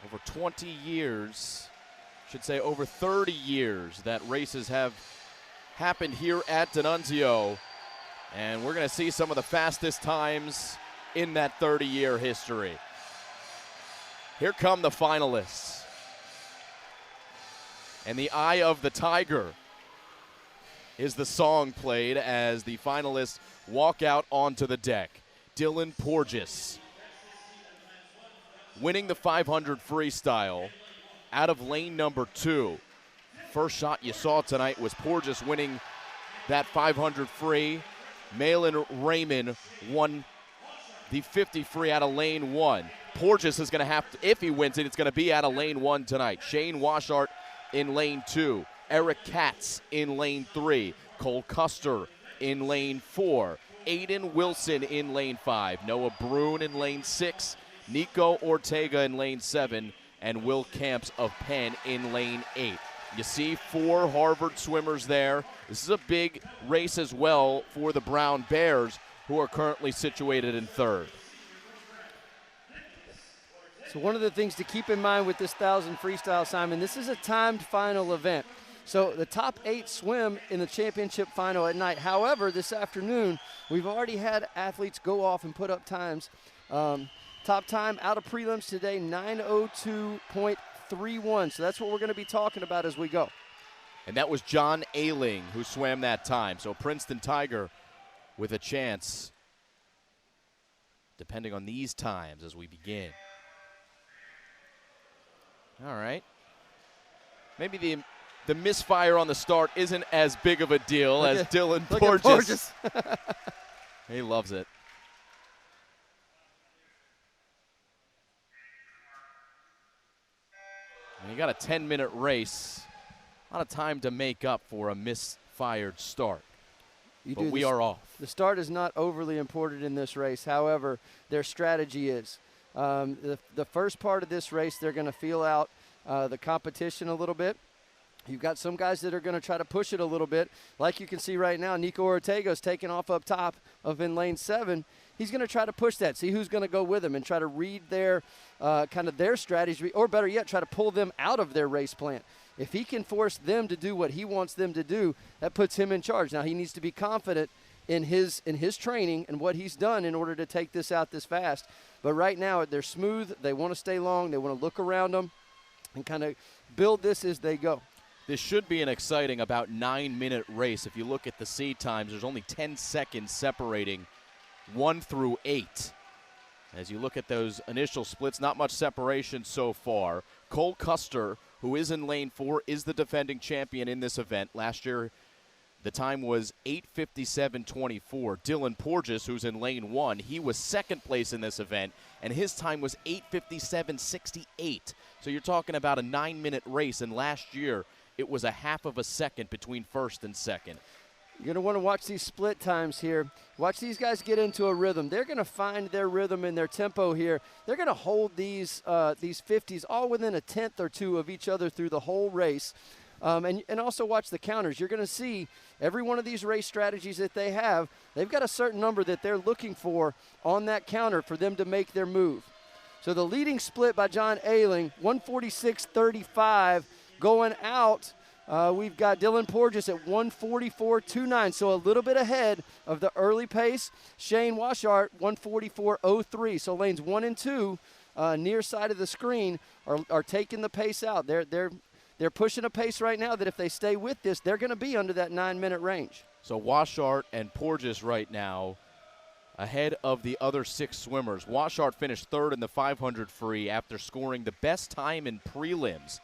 over 20 years, should say over 30 years, that races have happened here at D'Annunzio. And we're going to see some of the fastest times in that 30-year history. Here come the finalists. And the Eye of the Tiger is the song played as the finalists walk out onto the deck. Dylan Porges winning the 500 freestyle out of lane number 2. First shot you saw tonight was Porges winning that 500 free. Malin Raymond won the 50 free out of lane 1. Porges is going to have to, if he wins it, it's going to be out of lane 1 tonight. Shane Washart in lane 2. Eric Katz in lane 3. Cole Custer in lane 4. Aiden Wilson in lane 5. Noah Brune in lane 6. Nico Ortega in lane 7. And Will Camps of Penn in lane 8. You see 4 Harvard swimmers there. This is a big race as well for the Brown Bears, who are currently situated in 3rd. So one of the things to keep in mind with this 1,000 freestyle, Simon, this is a timed final event. So the top 8 swim in the championship final at night. However, this afternoon, we've already had athletes go off and put up times. Top time out of prelims today, 9:02.31. So that's what we're going to be talking about as we go. And that was John Ailing who swam that time. So Princeton Tiger with a chance, depending on these times as we begin. All right. Maybe the misfire on the start isn't as big of a deal as Dylan Porges. He loves it. And you got a 10-minute race. A lot of time to make up for a misfired start. But we are off. The start is not overly important in this race. However, their strategy is. The first part of this race, they're going to feel out the competition a little bit. You've got some guys that are going to try to push it a little bit. Like you can see right now, Nico Ortega's taking off up top of in lane 7. He's going to try to push that, see who's going to go with him and try to read their kind of their strategy, or better yet, try to pull them out of their race plan. If he can force them to do what he wants them to do, that puts him in charge. Now, he needs to be confident in his training and what he's done in order to take this out this fast. But right now, they're smooth. They want to stay long. They want to look around them and kind of build this as they go. This should be an exciting about 9-minute race. If you look at the seed times, there's only 10 seconds separating 1 through 8. As you look at those initial splits, not much separation so far. Cole Custer, who is in lane 4, is the defending champion in this event. Last year, the time was 8:57.24. Dylan Porges, who's in lane 1, he was second place in this event, and his time was 8:57.68. So you're talking about a 9-minute race, and last year it was a half of a second between first and second. You're going to want to watch these split times here. Watch these guys get into a rhythm. They're going to find their rhythm and their tempo here. They're going to hold these 50s all within a tenth or two of each other through the whole race. And also watch the counters. You're going to see every one of these race strategies that they have, they've got a certain number that they're looking for on that counter for them to make their move. So the leading split by John Ailing, 146.35. Going out, we've got Dylan Porges at 144.29, so a little bit ahead of the early pace. Shane Washart, 144.03. So lanes 1 and 2, near side of the screen, are taking the pace out. They're pushing a pace right now that if they stay with this, they're going to be under that 9-minute range. So Washart and Porges right now ahead of the other 6 swimmers. Washart finished 3rd in the 500 free after scoring the best time in prelims.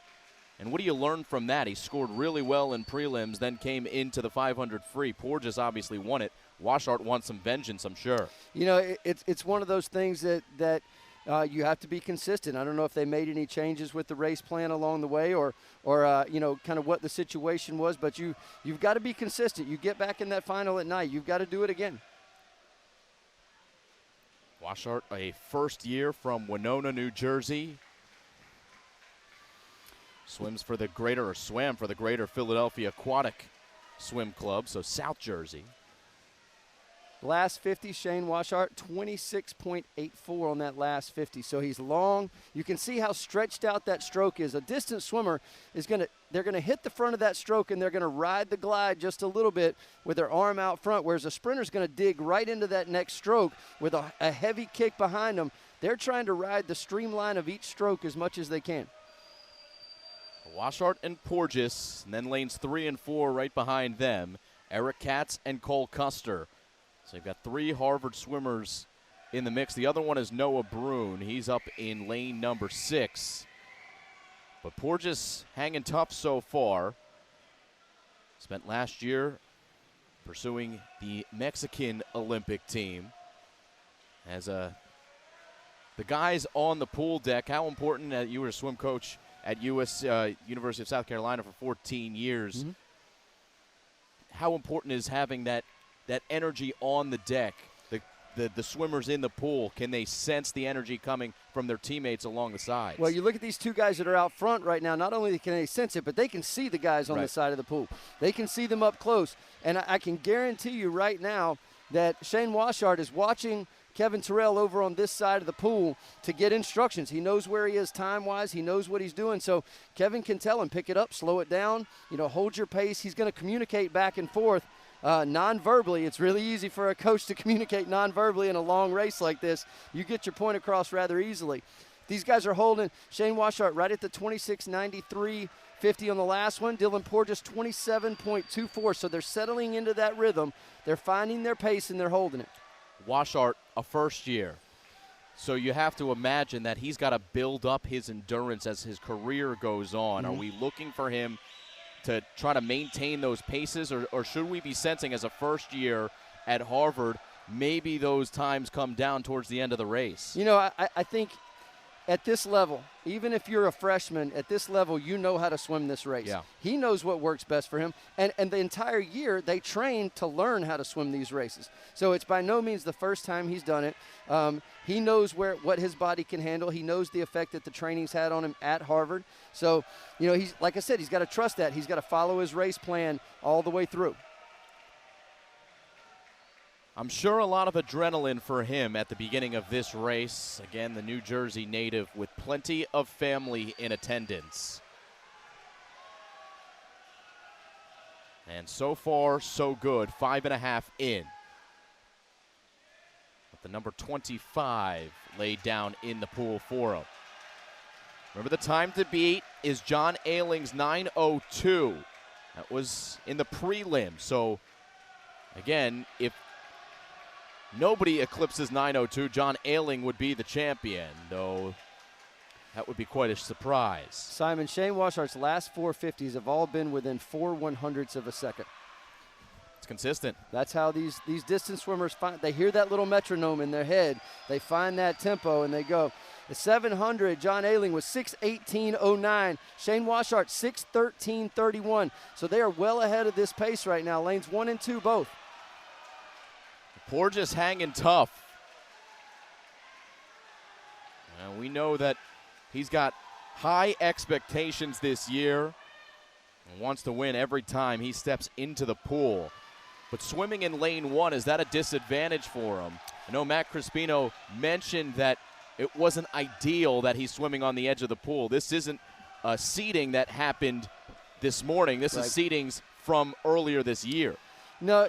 And what do you learn from that? He scored really well in prelims, then came into the 500 free. Porges obviously won it. Washart wants some vengeance, I'm sure. You know, it's one of those things that you have to be consistent. I don't know if they made any changes with the race plan along the way or you know, kind of what the situation was, but you've got to be consistent. You get back in that final at night, you've got to do it again. Washart, a first year from Winona, New Jersey. Swam for the Greater Philadelphia Aquatic Swim Club, so South Jersey. Last 50, Shane Washart, 26.84 on that last 50. So he's long. You can see how stretched out that stroke is. A distance swimmer is they're going to hit the front of that stroke and they're going to ride the glide just a little bit with their arm out front, whereas a sprinter's going to dig right into that next stroke with a heavy kick behind them. They're trying to ride the streamline of each stroke as much as they can. Washart and Porges, and then lanes 3 and 4 right behind them. Eric Katz and Cole Custer. So you've got 3 Harvard swimmers in the mix. The other one is Noah Brune. He's up in lane number 6. But Porges hanging tough so far. Spent last year pursuing the Mexican Olympic team. As the guys on the pool deck, how important, you were a swim coach at University of South Carolina for 14 years. Mm-hmm. How important is having that energy on the deck? The swimmers in the pool, can they sense the energy coming from their teammates along the sides? Well, you look at these 2 guys that are out front right now. Not only can they sense it, but they can see the guys on the side of the pool. They can see them up close. And I can guarantee you right now that Shane Washart is watching Kevin Terrell over on this side of the pool to get instructions. He knows where he is time-wise. He knows what he's doing. So Kevin can tell him, pick it up, slow it down, hold your pace. He's going to communicate back and forth non-verbally. It's really easy for a coach to communicate non-verbally in a long race like this. You get your point across rather easily. These guys are holding Shane Washart right at the 26.93.50 on the last one. Dylan Porges 27.24. So they're settling into that rhythm. They're finding their pace and they're holding it. Washart, a first year. So you have to imagine that he's got to build up his endurance as his career goes on. Mm-hmm. Are we looking for him to try to maintain those paces, or should we be sensing as a first year at Harvard, maybe those times come down towards the end of the race? I think at this level, even if you're a freshman, at this level, you know how to swim this race. Yeah. He knows what works best for him. And the entire year, they train to learn how to swim these races. So it's by no means the first time he's done it. He knows what his body can handle. He knows the effect that the training's had on him at Harvard. So, he's, like I said, he's got to trust that. He's got to follow his race plan all the way through. I'm sure a lot of adrenaline for him at the beginning of this race. Again, the New Jersey native with plenty of family in attendance. And so far, so good. 5.5 in. With the number 25 laid down in the pool for him. Remember, the time to beat is John Ayling's 9:02. That was in the prelim. So, again, if nobody eclipses 9:02, John Ayling would be the champion, though that would be quite a surprise. Simon, Shane Washart's last 450s have all been within 4/100ths of a second. It's consistent. That's how these distance swimmers find. They hear that little metronome in their head. They find that tempo and they go. The 700, John Ayling was 6:18.09. Shane Washart 6:13.31. So they are well ahead of this pace right now. Lanes 1 and 2 both. Porges hanging tough. And we know that he's got high expectations this year and wants to win every time he steps into the pool. But swimming in lane 1, is that a disadvantage for him? I know Matt Crispino mentioned that it wasn't ideal that he's swimming on the edge of the pool. This isn't a seeding that happened this morning. This is seedings from earlier this year. No,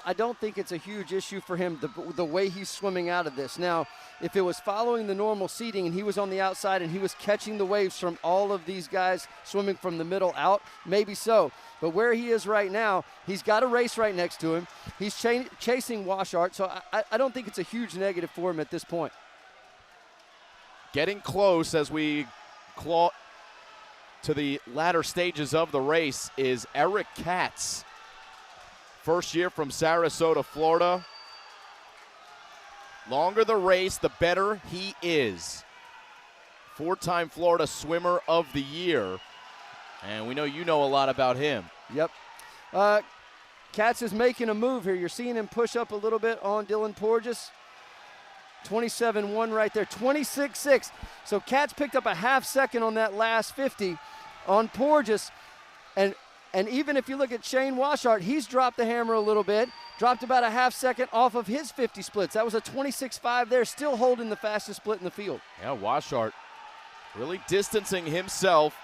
I don't think it's a huge issue for him, the way he's swimming out of this. Now, if it was following the normal seating and he was on the outside and he was catching the waves from all of these guys swimming from the middle out, maybe so. But where he is right now, he's got a race right next to him. He's chasing Washart, so I don't think it's a huge negative for him at this point. Getting close as we claw to the latter stages of the race is Eric Katz. First year from Sarasota, Florida. Longer the race, the better he is. 4-time Florida Swimmer of the Year. And we know you know a lot about him. Yep. Katz is making a move here. You're seeing him push up a little bit on Dylan Porges. 27.1 right there, 26.6. So Katz picked up a half second on that last 50 on Porges. And even if you look at Shane Washart, he's dropped the hammer a little bit, dropped about a half second off of his 50 splits. That was a 26.5 there, still holding the fastest split in the field. Yeah, Washart really distancing himself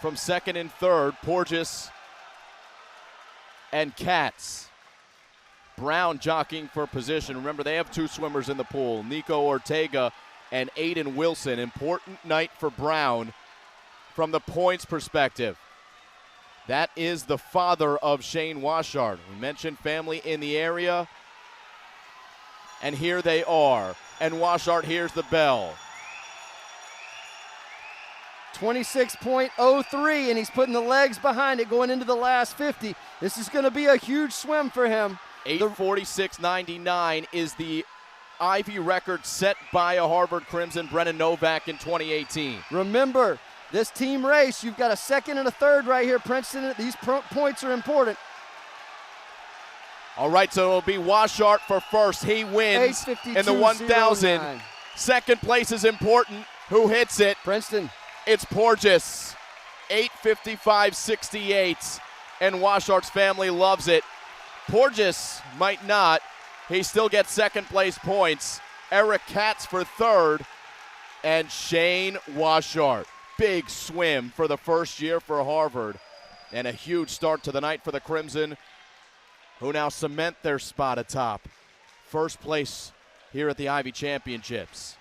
from second and third. Porges and Katz. Brown jockeying for position. Remember, they have 2 swimmers in the pool, Nico Ortega and Aiden Wilson. Important night for Brown from the points perspective. That is the father of Shane Washart. We mentioned family in the area, and here they are. And Washart hears the bell. 26.03, and he's putting the legs behind it going into the last 50. This is going to be a huge swim for him. 8:46.99 is the Ivy record set by a Harvard Crimson, Brennan Novak, in 2018. Remember, this team race, you've got a second and a third right here, Princeton. These points are important. All right, so it'll be Washart for first. He wins in the 1,000. Second place is important. Who hits it? Princeton. It's Porges. 8:55.68, and Washart's family loves it. Porges might not. He still gets second place points. Eric Katz for third, and Shane Washart. Big swim for the first year for Harvard, and a huge start to the night for the Crimson, who now cement their spot atop first place here at the Ivy Championships.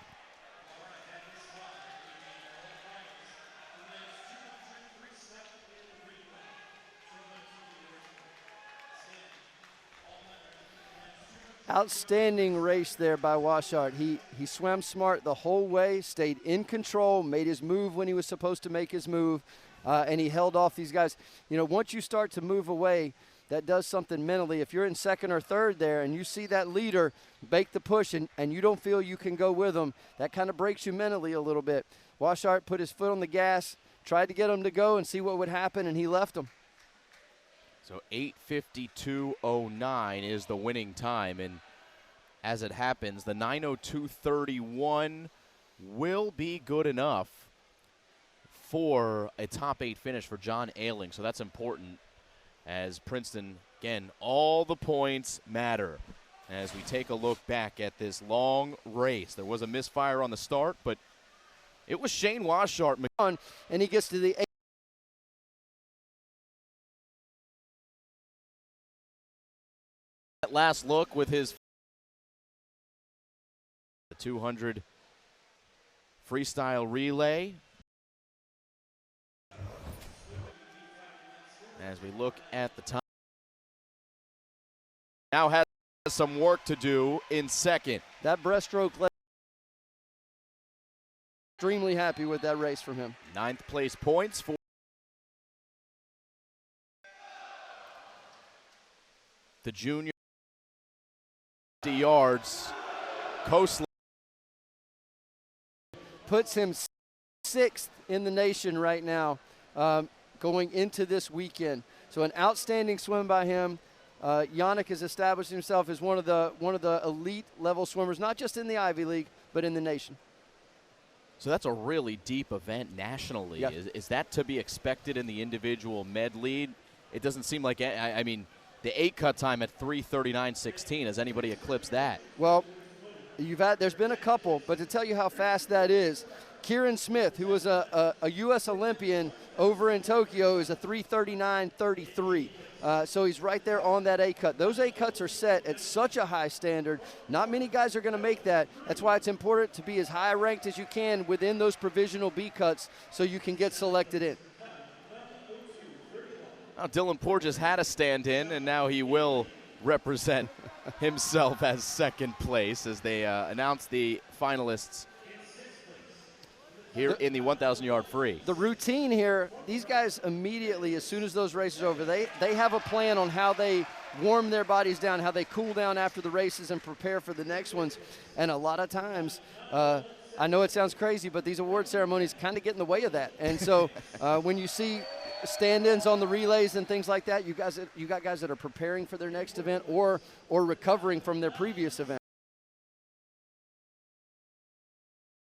Outstanding race there by Washart. He swam smart the whole way, stayed in control, made his move when he was supposed to make his move, and he held off these guys. You know, once you start to move away, that does something mentally. If you're in second or third there and you see that leader make the push and you don't feel you can go with them, that kind of breaks you mentally a little bit. Washart put his foot on the gas, tried to get him to go and see what would happen, and he left him. So 8:52.09 is the winning time, and as it happens, the 9:02.31 will be good enough for a top 8 finish for John Ailing. So that's important, as Princeton, again, all the points matter. As we take a look back at this long race, there was a misfire on the start, but it was Shane Washart. And he gets to the 8. Last look with his 200 freestyle relay. As we look at the time, now has some work to do in second. That breaststroke, extremely happy with that race from him. 9th place points for the junior. 50 yards. Coastline puts him 6th in the nation right now, going into this weekend. So an outstanding swim by him. Yannick has established himself as one of the elite level swimmers, not just in the Ivy League, but in the nation. So that's a really deep event nationally. Yeah. Is that to be expected in the individual med lead? It doesn't seem like, I mean, the 8-cut time at 3:39.16, has anybody eclipsed that? Well, there's been a couple, but to tell you how fast that is, Kieran Smith, who was a U.S. Olympian over in Tokyo, is a 3:39.33. So he's right there on that 8-cut. Those 8-cuts are set at such a high standard. Not many guys are going to make that. That's why it's important to be as high ranked as you can within those provisional B-cuts so you can get selected in. Now, Dylan Porges had a stand-in, and now he will represent himself as second place as they announce the finalists here in the 1,000-yard free. The routine here, these guys immediately, as soon as those races are over, they have a plan on how they warm their bodies down, how they cool down after the races and prepare for the next ones. And a lot of times, I know it sounds crazy, but these award ceremonies kind of get in the way of that. And so when you see stand-ins on the relays and things like that, you got guys that are preparing for their next event or recovering from their previous event.